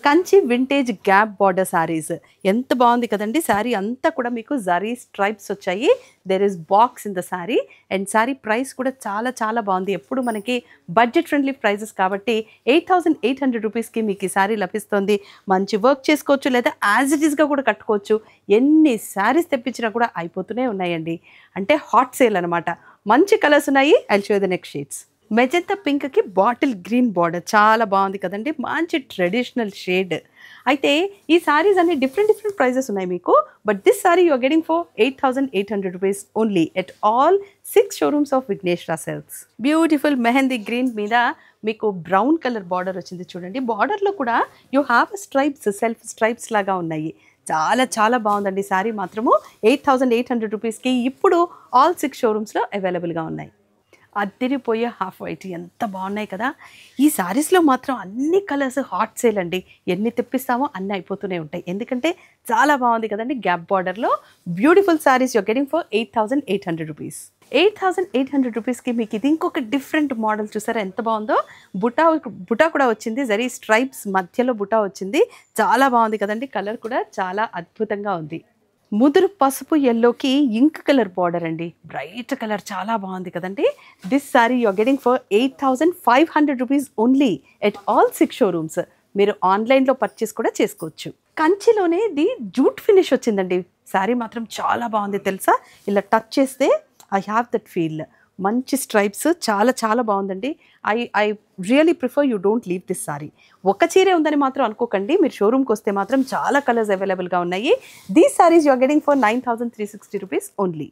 Kanchi vintage gap border saris ఎంత బాగుంది కదండి. శారీ అంతా కూడా మీకు జరీ స్ట్రైప్స్ వచ్చాయి. There is box in the sari and sari price కూడా చాలా చాలా బాగుంది. ఎప్పుడు మనకి బడ్జెట్ ఫ్రెండ్లీ ప్రైజెస్ కాబట్టి 8800 రూపీస్కి మీకు ఈ శారీ లభిస్తుంది. మంచి వర్క్ చేసుకోవచ్చు లేదా యాజ్ ఇట్ ఈస్గా కూడా కట్టుకోవచ్చు. ఎన్ని శారీస్ తెప్పించినా కూడా అయిపోతూనే ఉన్నాయండి. అంటే హాట్ సేల్ అనమాట. మంచి కలర్స్ ఉన్నాయి. I show the next shades. Magenta పింక్కి బాటిల్ గ్రీన్ బార్డర్ చాలా బాగుంది కదండి. మంచి ట్రెడిషనల్ షేడ్. అయితే ఈ సారీస్ అన్ని డిఫరెంట్ ప్రైజెస్ ఉన్నాయి మీకు. But this sari you are getting for 8800 rupees only at all 6 showrooms of Vighneshwara Silks. Beautiful mehndi green మీద మీకు బ్రౌన్ కలర్ బార్డర్ వచ్చింది చూడండి. బార్డర్లో కూడా you have stripes, self stripes లాగా ఉన్నాయి. చాలా చాలా బాగుందండి. శారీ మాత్రము 8800 రూపీస్కి ఇప్పుడు ఆల్ 6 షోరూమ్స్లో అవైలబుల్గా ఉన్నాయి. అద్దరిపోయే హాఫ్ వైట్ ఎంత బాగున్నాయి కదా. ఈ శారీస్లో మాత్రం అన్ని కలర్స్ హాట్ సేల్ అండి. ఎన్ని తెప్పిస్తామో అన్నీ అయిపోతూనే ఉంటాయి. ఎందుకంటే చాలా బాగుంది కదండి. గ్యాప్ బార్డర్లో beautiful saris you're getting for 8800 rupees. 8800 రూపీస్కి మీకు ఇది ఇంకొక డిఫరెంట్ మోడల్ చూసారా ఎంత బాగుందో. బుటా కూడా వచ్చింది. జరీ స్ట్రైప్స్ మధ్యలో బుటా వచ్చింది. చాలా బాగుంది కదండి. కలర్ కూడా చాలా అద్భుతంగా ఉంది. ముదురు పసుపు ఎల్లోకి ఇంక్ కలర్ బార్డర్ అండి. బ్రైట్ కలర్ చాలా బాగుంది కదండి. This sari you are getting for 8500 rupees only at all 6 showrooms. మీరు ఆన్లైన్లో పర్చేస్ కూడా చేసుకోవచ్చు. కంచిలోనే ఇది జూట్ ఫినిష్ వచ్చిందండి. శారీ మాత్రం చాలా బాగుంది తెలుసా. ఇలా టచ్ చేస్తే ఐ హ్యావ్ దట్ ఫీల్. మంచి స్ట్రైప్స్ చాలా చాలా బాగుందండి. I really prefer you don't leave this sorry. ఒక చీరే ఉందని మాత్రం అనుకోకండి. మీరు షోరూమ్కి వస్తే మాత్రం చాలా కలర్స్ అవైలబుల్గా ఉన్నాయి. These saris you are getting for 9360 rupees only.